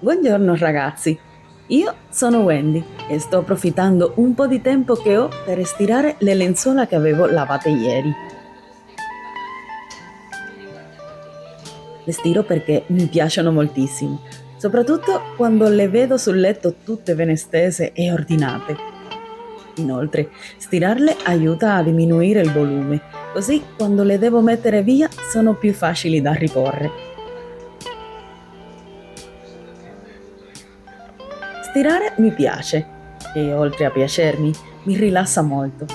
Buongiorno ragazzi, io sono Wendy e sto approfittando un po' di tempo che ho per stirare le lenzuola che avevo lavate ieri. Le stiro perché mi piacciono moltissimo, soprattutto quando le vedo sul letto tutte bene stese e ordinate. Inoltre, stirarle aiuta a diminuire il volume, così quando le devo mettere via sono più facili da riporre. Stirare mi piace e oltre a piacermi, mi rilassa molto.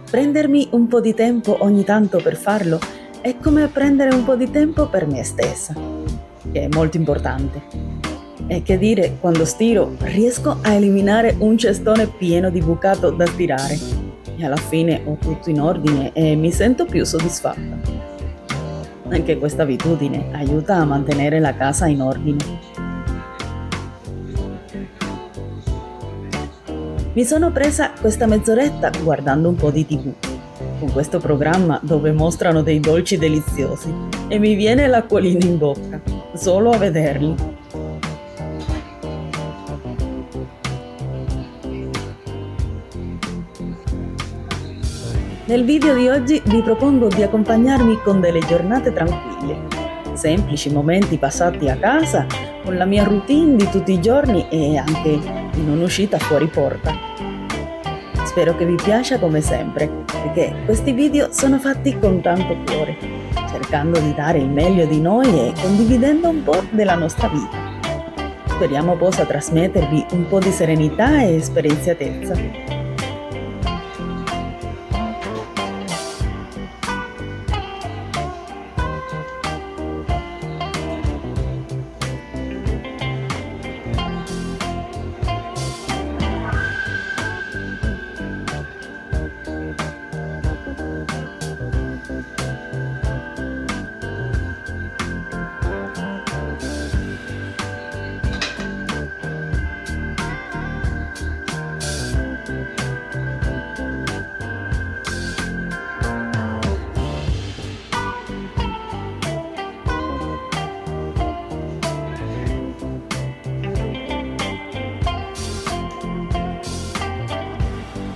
Prendermi un po' di tempo ogni tanto per farlo è come prendere un po' di tempo per me stessa, che è molto importante. E che dire, quando stiro riesco a eliminare un cestone pieno di bucato da stirare e alla fine ho tutto in ordine e mi sento più soddisfatta. Anche questa abitudine aiuta a mantenere la casa in ordine. Mi sono presa questa mezz'oretta guardando un po' di TV, con questo programma dove mostrano dei dolci deliziosi e mi viene l'acquolina in bocca, solo a vederli. Nel video di oggi vi propongo di accompagnarmi con delle giornate tranquille, semplici momenti passati a casa, con la mia routine di tutti i giorni e anche in un'uscita fuori porta. Spero che vi piaccia come sempre, perché questi video sono fatti con tanto cuore, cercando di dare il meglio di noi e condividendo un po' della nostra vita. Speriamo possa trasmettervi un po' di serenità e sperienziatezza.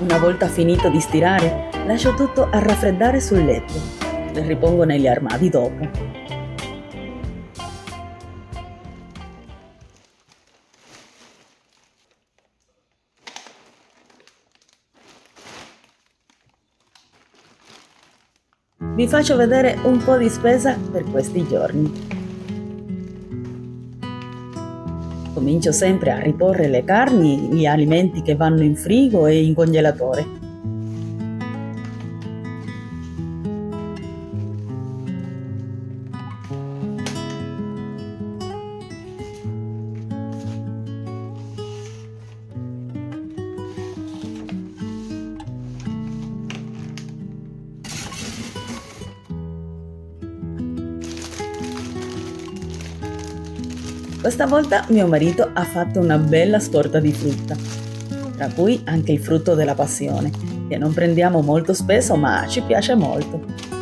Una volta finito di stirare, lascio tutto a raffreddare sul letto. Le ripongo negli armadi dopo. Vi faccio vedere un po' di spesa per questi giorni. Comincio sempre a riporre le carni, gli alimenti che vanno in frigo e in congelatore. Questa volta mio marito ha fatto una bella scorta di frutta, tra cui anche il frutto della passione, che non prendiamo molto spesso ma ci piace molto.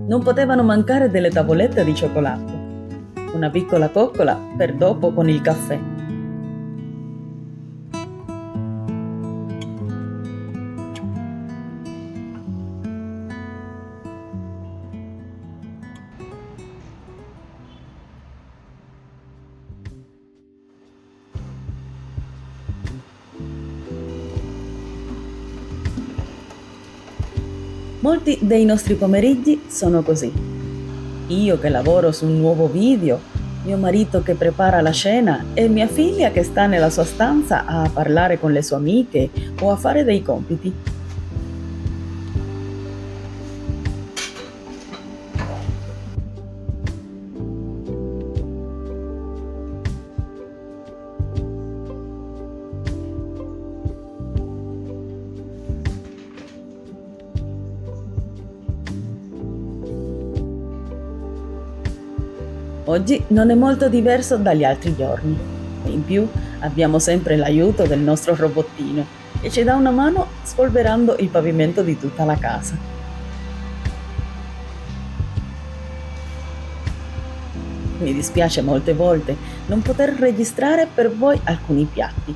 Non potevano mancare delle tavolette di cioccolato, una piccola coccola per dopo con il caffè. Molti dei nostri pomeriggi sono così. Io che lavoro su un nuovo video, mio marito che prepara la cena e mia figlia che sta nella sua stanza a parlare con le sue amiche o a fare dei compiti. Oggi non è molto diverso dagli altri giorni e in più abbiamo sempre l'aiuto del nostro robottino che ci dà una mano spolverando il pavimento di tutta la casa. Mi dispiace molte volte non poter registrare per voi alcuni piatti.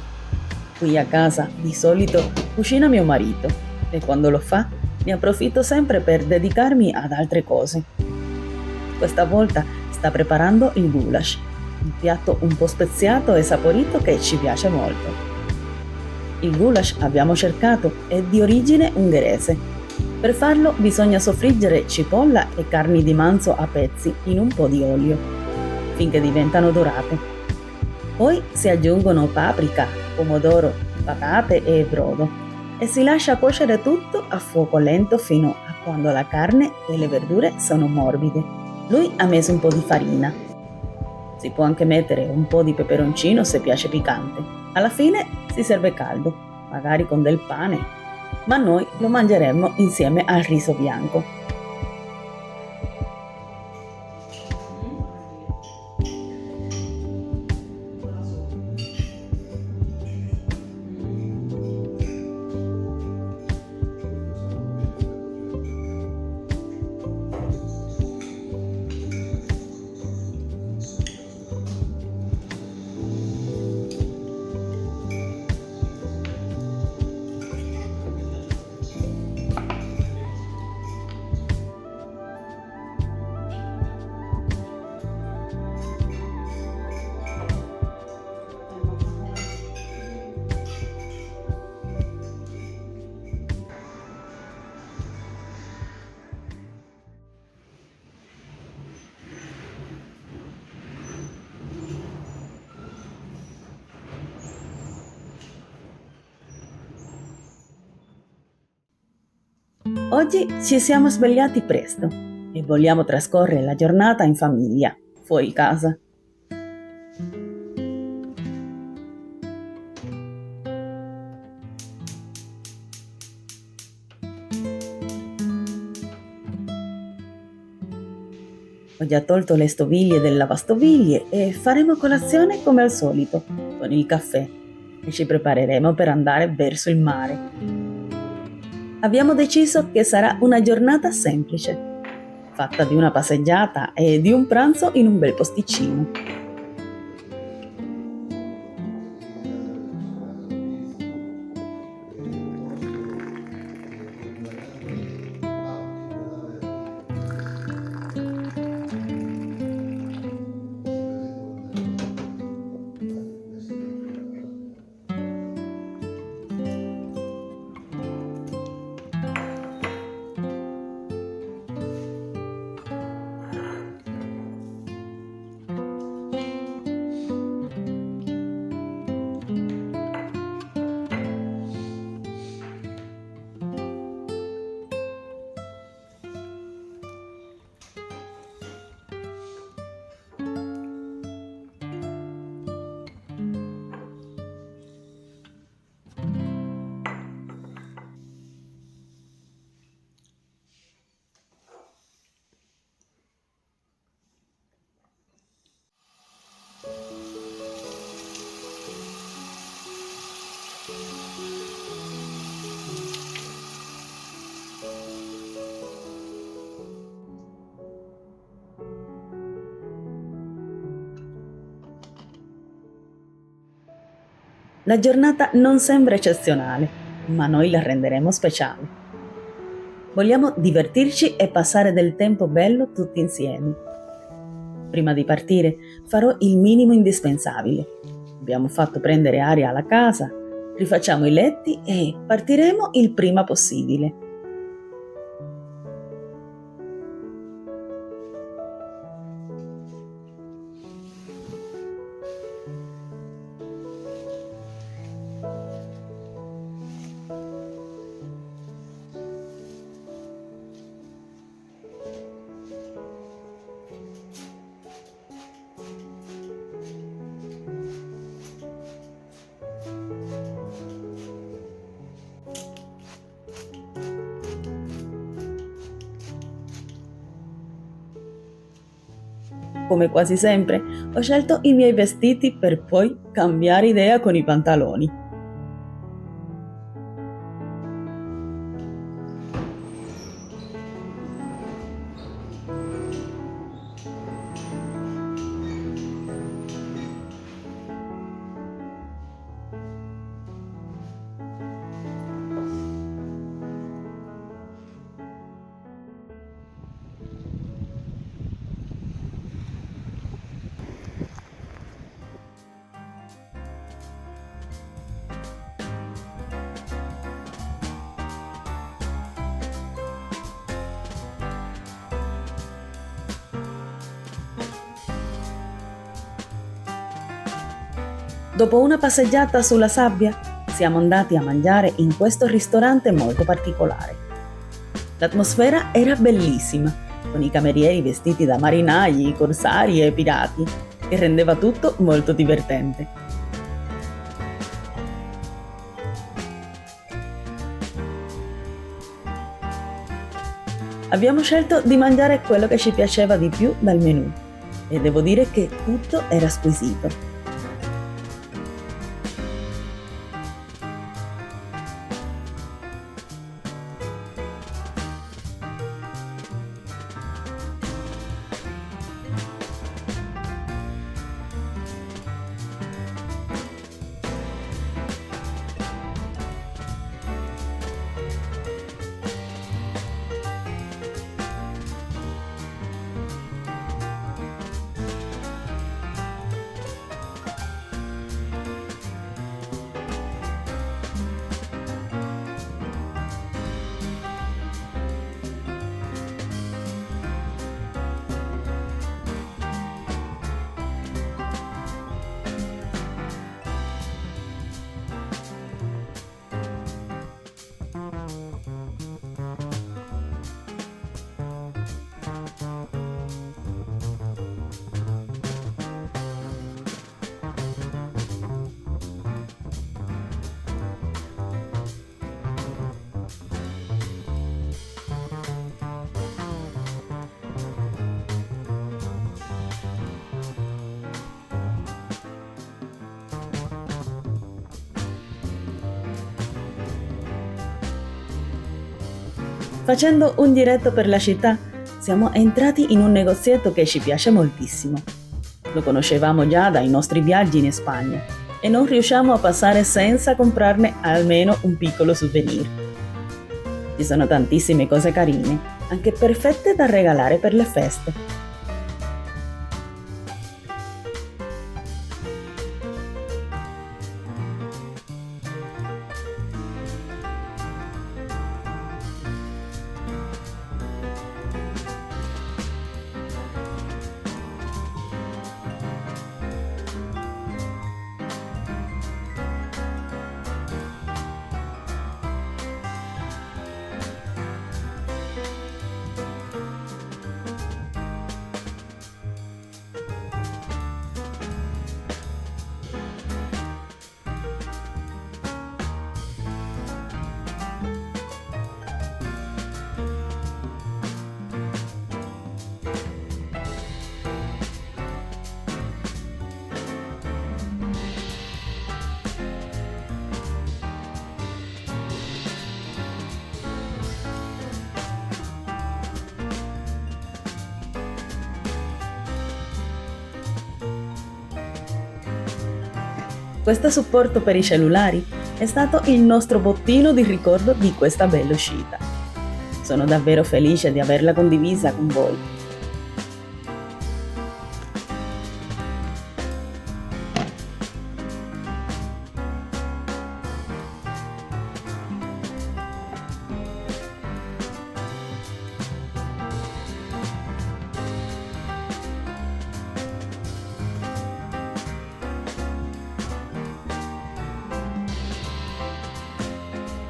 Qui a casa di solito cucina mio marito e quando lo fa ne approfitto sempre per dedicarmi ad altre cose. Questa volta sta preparando il goulash, un piatto un po' speziato e saporito che ci piace molto. Il goulash, abbiamo cercato, è di origine ungherese. Per farlo bisogna soffriggere cipolla e carni di manzo a pezzi in un po' di olio, finché diventano dorate. Poi si aggiungono paprika, pomodoro, patate e brodo e si lascia cuocere tutto a fuoco lento fino a quando la carne e le verdure sono morbide. Lui ha messo un po' di farina. Si può anche mettere un po' di peperoncino se piace piccante. Alla fine si serve caldo, magari con del pane, ma noi lo mangeremo insieme al riso bianco. Oggi ci siamo svegliati presto e vogliamo trascorrere la giornata in famiglia, fuori casa. Ho già tolto le stoviglie del lavastoviglie e faremo colazione come al solito, con il caffè, e ci prepareremo per andare verso il mare. Abbiamo deciso che sarà una giornata semplice, fatta di una passeggiata e di un pranzo in un bel posticino. La giornata non sembra eccezionale, ma noi la renderemo speciale. Vogliamo divertirci e passare del tempo bello tutti insieme. Prima di partire farò il minimo indispensabile. Abbiamo fatto prendere aria alla casa, rifacciamo i letti e partiremo il prima possibile. come quasi sempre, ho scelto i miei vestiti per poi cambiare idea con i pantaloni. Dopo una passeggiata sulla sabbia, siamo andati a mangiare in questo ristorante molto particolare. L'atmosfera era bellissima, con i camerieri vestiti da marinai, corsari e pirati, che rendeva tutto molto divertente. Abbiamo scelto di mangiare quello che ci piaceva di più dal menù e devo dire che tutto era squisito. Facendo un giretto per la città, siamo entrati in un negozietto che ci piace moltissimo. Lo conoscevamo già dai nostri viaggi in Spagna e non riusciamo a passare senza comprarne almeno un piccolo souvenir. Ci sono tantissime cose carine, anche perfette da regalare per le feste. Questo supporto per i cellulari è stato il nostro bottino di ricordo di questa bella uscita. Sono davvero felice di averla condivisa con voi.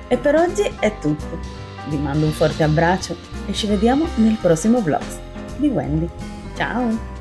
E per oggi è tutto. Vi mando un forte abbraccio e ci vediamo nel prossimo vlog di Wendy. Ciao!